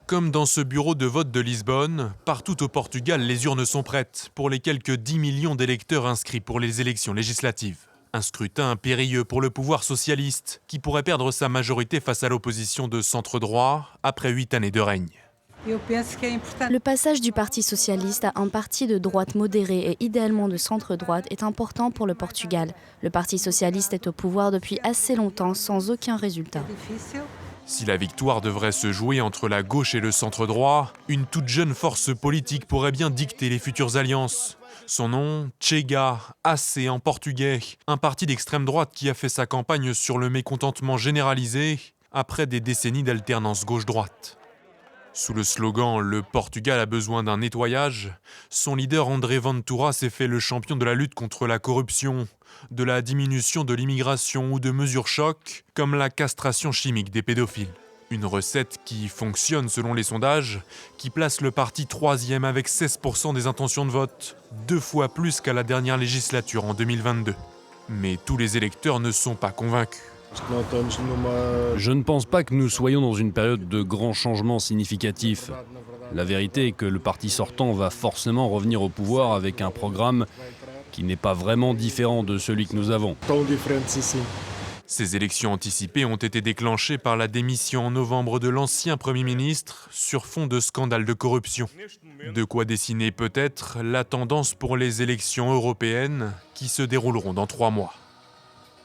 Comme dans ce bureau de vote de Lisbonne, partout au Portugal, les urnes sont prêtes pour les quelques 10 millions d'électeurs inscrits pour les élections législatives. Un scrutin périlleux pour le pouvoir socialiste, qui pourrait perdre sa majorité face à l'opposition de centre-droit après 8 années de règne. Le passage du Parti socialiste à un parti de droite modéré et idéalement de centre-droite est important pour le Portugal. Le Parti socialiste est au pouvoir depuis assez longtemps sans aucun résultat. Si la victoire devrait se jouer entre la gauche et le centre-droit, une toute jeune force politique pourrait bien dicter les futures alliances. Son nom, Chega, AC en portugais, un parti d'extrême droite qui a fait sa campagne sur le mécontentement généralisé après des décennies d'alternance gauche-droite. Sous le slogan « Le Portugal a besoin d'un nettoyage », son leader André Ventura s'est fait le champion de la lutte contre la corruption, de la diminution de l'immigration ou de mesures chocs comme la castration chimique des pédophiles. Une recette qui fonctionne selon les sondages, qui place le parti 3e avec 16% des intentions de vote, 2 fois plus qu'à la dernière législature en 2022. Mais tous les électeurs ne sont pas convaincus. Je ne pense pas que nous soyons dans une période de grands changements significatifs. La vérité est que le parti sortant va forcément revenir au pouvoir avec un programme qui n'est pas vraiment différent de celui que nous avons. Ces élections anticipées ont été déclenchées par la démission en novembre de l'ancien Premier ministre sur fond de scandales de corruption. De quoi dessiner peut-être la tendance pour les élections européennes qui se dérouleront dans 3 mois.